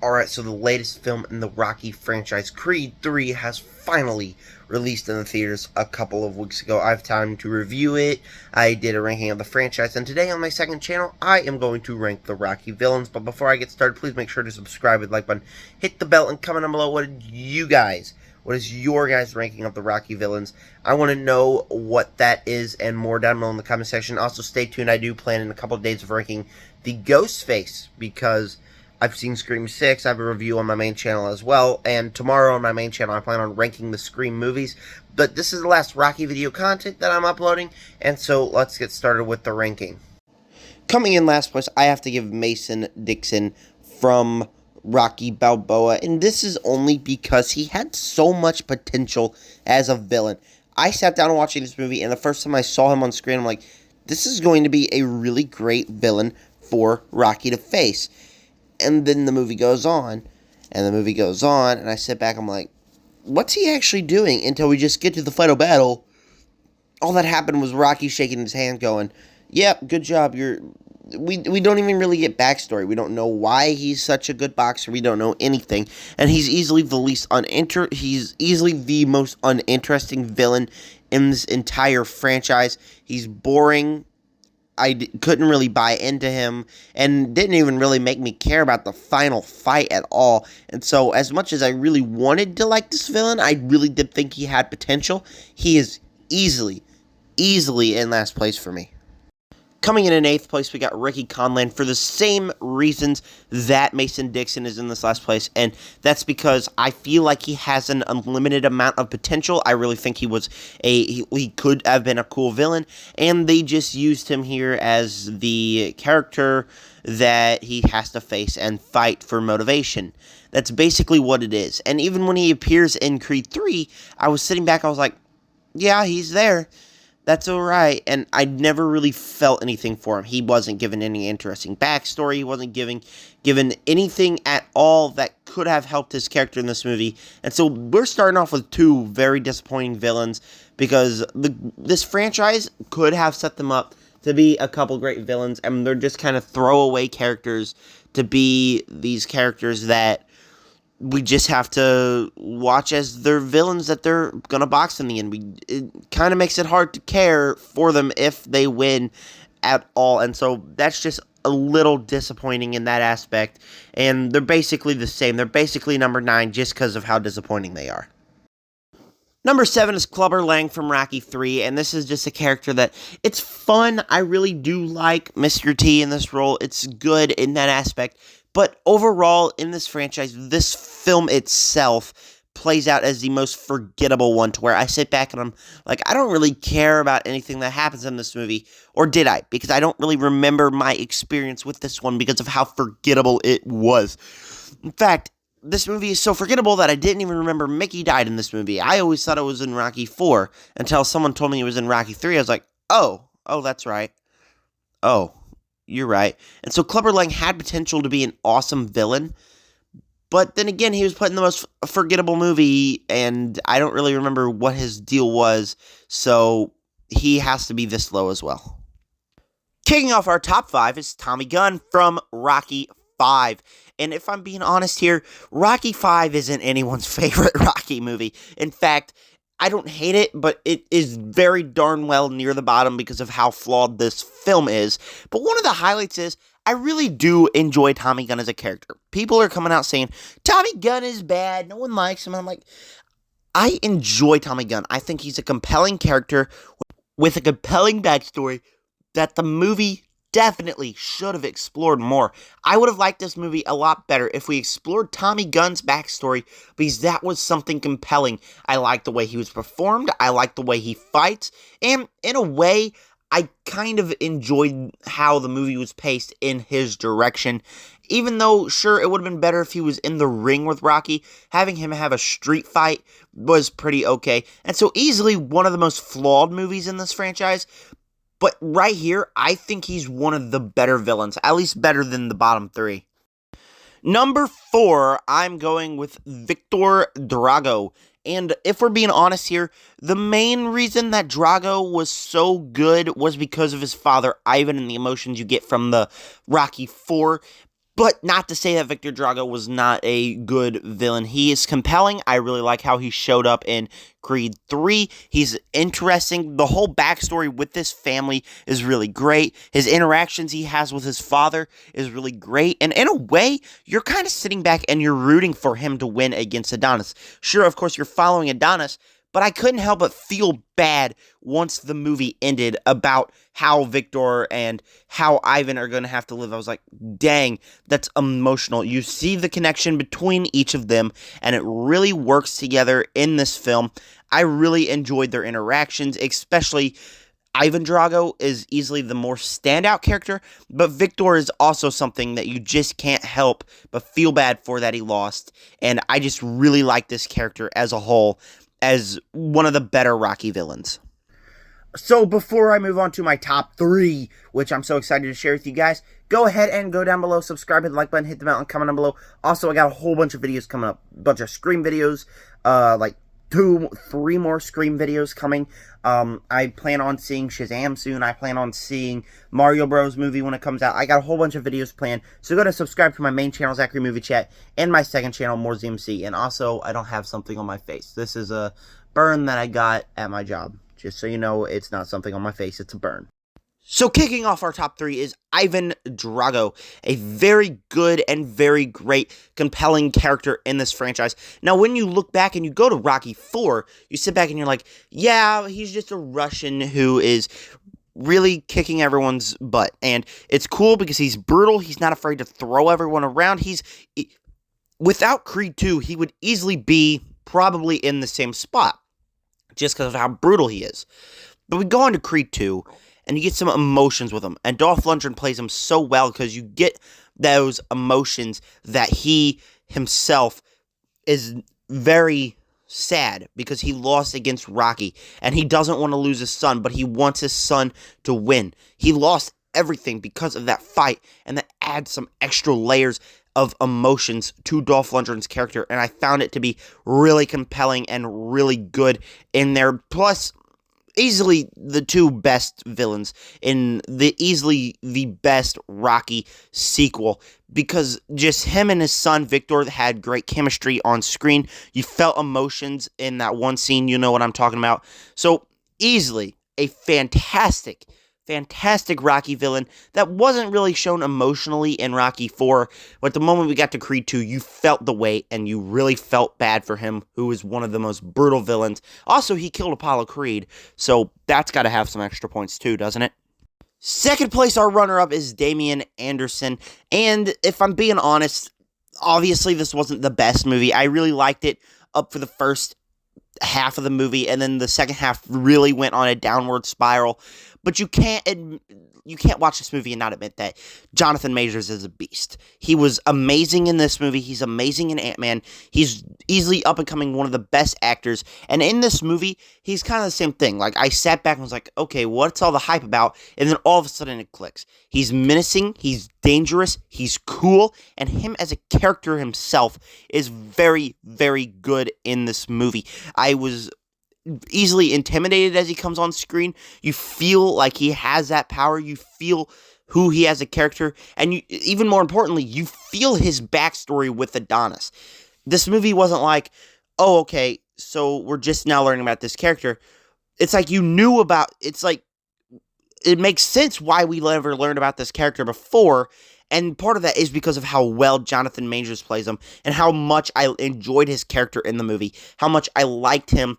Alright, so the latest film in the Rocky franchise, Creed 3, has finally released in the theaters a couple of weeks ago. I have time to review it. I did a ranking of the franchise, and today on my second channel, I am going to rank the Rocky villains. But before I get started, please make sure to subscribe with the like button, hit the bell, and comment down below what is your guys' ranking of the Rocky villains? I want to know what that is and more down below in the comment section. Also, stay tuned. I do plan in a couple of days of ranking the Ghostface, because I've seen Scream 6, I have a review on my main channel as well, and tomorrow on my main channel I plan on ranking the Scream movies, but this is the last Rocky video content that I'm uploading, and so let's get started with the ranking. Coming in last place, I have to give Mason Dixon from Rocky Balboa, and this is only because he had so much potential as a villain. I sat down watching this movie, and the first time I saw him on screen, I'm like, this is going to be a really great villain for Rocky to face. And then the movie goes on, and I sit back, I'm like, what's he actually doing? Until we just get to the final battle, all that happened was Rocky shaking his hand going, yep, good job, we don't even really get backstory. We don't know why he's such a good boxer. We don't know anything. And he's easily the most uninteresting villain in this entire franchise. He's boring. I couldn't really buy into him, and didn't even really make me care about the final fight at all. And so, as much as I really wanted to like this villain, I really did think he had potential. He is easily in last place for me. Coming in 8th place, we got Ricky Conlan for the same reasons that Mason Dixon is in this last place, and that's because I feel like he has an unlimited amount of potential. I really think he could have been a cool villain, and they just used him here as the character that he has to face and fight for motivation. That's basically what it is. And even when he appears in Creed 3, I was sitting back, I was like, yeah, he's there. That's alright, and I never really felt anything for him. He wasn't given any interesting backstory. He wasn't given anything at all that could have helped his character in this movie. And so we're starting off with two very disappointing villains, because this franchise could have set them up to be a couple great villains, and they're just kind of throwaway characters to be these characters that we just have to watch as they're villains that they're going to box in the end. It kind of makes it hard to care for them if they win at all. And so that's just a little disappointing in that aspect. And they're basically the same. They're basically number 9 just because of how disappointing they are. Number 7 is Clubber Lang from Rocky 3, and this is just a character that, it's fun. I really do like Mr. T in this role. It's good in that aspect. But overall, in this franchise, this film itself plays out as the most forgettable one, to where I sit back and I'm like, I don't really care about anything that happens in this movie. Or did I? Because I don't really remember my experience with this one because of how forgettable it was. In fact, this movie is so forgettable that I didn't even remember Mickey died in this movie. I always thought it was in Rocky 4 until someone told me it was in Rocky 3. I was like, oh, that's right. Oh, you're right. And so Clubber Lang had potential to be an awesome villain, but then again, he was put in the most forgettable movie, and I don't really remember what his deal was, so he has to be this low as well. Kicking off our top 5 is Tommy Gunn from Rocky 5. And if I'm being honest here, Rocky 5 isn't anyone's favorite Rocky movie. In fact, I don't hate it, but it is very darn well near the bottom because of how flawed this film is. But one of the highlights is, I really do enjoy Tommy Gunn as a character. People are coming out saying, Tommy Gunn is bad, no one likes him. And I'm like, I enjoy Tommy Gunn. I think he's a compelling character with a compelling backstory that the movie definitely should have explored more. I would have liked this movie a lot better if we explored Tommy Gunn's backstory, because that was something compelling. I liked the way he was performed, I liked the way he fights, and in a way, I kind of enjoyed how the movie was paced in his direction. Even though, sure, it would have been better if he was in the ring with Rocky, having him have a street fight was pretty okay. And so easily one of the most flawed movies in this franchise. But right here, I think he's one of the better villains, at least better than the bottom 3. Number 4, I'm going with Victor Drago. And if we're being honest here, the main reason that Drago was so good was because of his father, Ivan, and the emotions you get from the Rocky 4. But not to say that Victor Drago was not a good villain. He is compelling. I really like how he showed up in Creed 3. He's interesting. The whole backstory with this family is really great. His interactions he has with his father is really great. And in a way, you're kind of sitting back and you're rooting for him to win against Adonis. Sure, of course, you're following Adonis, but I couldn't help but feel bad once the movie ended about how Victor and how Ivan are going to have to live. I was like, dang, that's emotional. You see the connection between each of them, and it really works together in this film. I really enjoyed their interactions, especially Ivan Drago is easily the more standout character, but Victor is also something that you just can't help but feel bad for that he lost, and I just really like this character as a whole as one of the better Rocky villains. So before I move on to my top 3, which I'm so excited to share with you guys, go ahead and go down below, subscribe, hit the like button, hit the bell, and comment down below. Also, I got a whole bunch of videos coming up, a bunch of Scream videos, like 2-3 more Scream videos coming. I plan on seeing Shazam soon. I plan on seeing Mario Bros. Movie when it comes out. I got a whole bunch of videos planned. So go to subscribe to my main channel, Zachary Movie Chat, and my second channel, More ZMC. And also, I don't have something on my face. This is a burn that I got at my job. Just so you know, it's not something on my face. It's a burn. So kicking off our top 3 is Ivan Drago, a very good and very great, compelling character in this franchise. Now, when you look back and you go to Rocky 4, you sit back and you're like, yeah, he's just a Russian who is really kicking everyone's butt. And it's cool because he's brutal. He's not afraid to throw everyone around. Without Creed 2, he would easily be probably in the same spot just because of how brutal he is. But we go on to Creed 2, and you get some emotions with him. And Dolph Lundgren plays him so well because you get those emotions that he himself is very sad because he lost against Rocky. And he doesn't want to lose his son, but he wants his son to win. He lost everything because of that fight, and that adds some extra layers of emotions to Dolph Lundgren's character. And I found it to be really compelling and really good in there. Plus, easily the 2 best villains in easily the best Rocky sequel, because just him and his son Victor had great chemistry on screen. You felt emotions in that one scene, you know what I'm talking about. So easily a fantastic Rocky villain that wasn't really shown emotionally in Rocky 4, but the moment we got to Creed 2, you felt the weight, and you really felt bad for him, who is one of the most brutal villains. Also, he killed Apollo Creed, so that's got to have some extra points too, doesn't it? Second place, our runner-up is Damian Anderson, and if I'm being honest, obviously this wasn't the best movie. I really liked it up for the first half of the movie, and then the second half really went on a downward spiral. But you can't watch this movie and not admit that Jonathan Majors is a beast. He was amazing in this movie. He's amazing in Ant-Man. He's easily up and coming one of the best actors. And in this movie, he's kind of the same thing. Like, I sat back and was like, okay, what's all the hype about? And then all of a sudden it clicks. He's menacing. He's dangerous. He's cool. And him as a character himself is very, very good in this movie. I was easily intimidated as he comes on screen. You feel like he has that power. You feel who he has a character, and you, even more importantly, you feel his backstory with Adonis. This movie wasn't like, oh, okay, so we're just now learning about this character. It's like you knew about, it's like, it makes sense why we never learned about this character before, and part of that is because of how well Jonathan Majors plays him, and how much I enjoyed his character in the movie, how much I liked him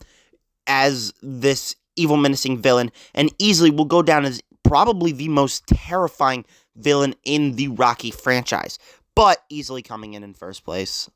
as this evil, menacing villain, and easily will go down as probably the most terrifying villain in the Rocky franchise, but easily coming in first place.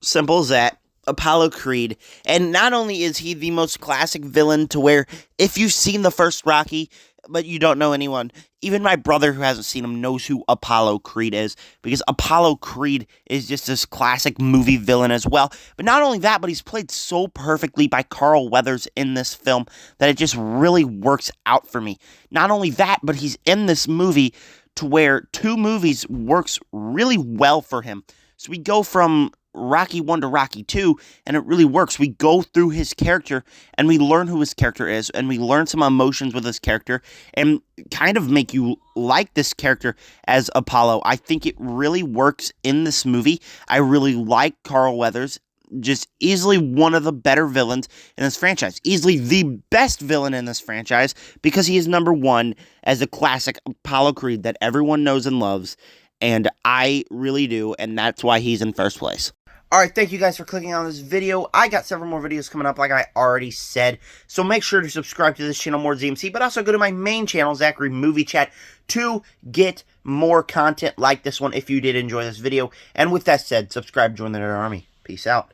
Simple as that. Apollo Creed. And not only is he the most classic villain to where, if you've seen the first Rocky, but you don't know anyone, even my brother who hasn't seen him knows who Apollo Creed is, because Apollo Creed is just this classic movie villain as well. But not only that, but he's played so perfectly by Carl Weathers in this film that it just really works out for me. Not only that, but he's in this movie to where 2 movies works really well for him. So we go from Rocky 1 to Rocky 2, and it really works. We go through his character, and we learn who his character is, and we learn some emotions with his character, and kind of make you like this character as Apollo. I think it really works in this movie. I really like Carl Weathers. Just easily one of the better villains in this franchise. Easily the best villain in this franchise, because he is number one as a classic Apollo Creed that everyone knows and loves, and I really do, and that's why he's in first place. Alright, thank you guys for clicking on this video. I got several more videos coming up, like I already said. So make sure to subscribe to this channel, More ZMC, but also go to my main channel, Zachary Movie Chat, to get more content like this one if you did enjoy this video. And with that said, subscribe, join the Nerd Army. Peace out.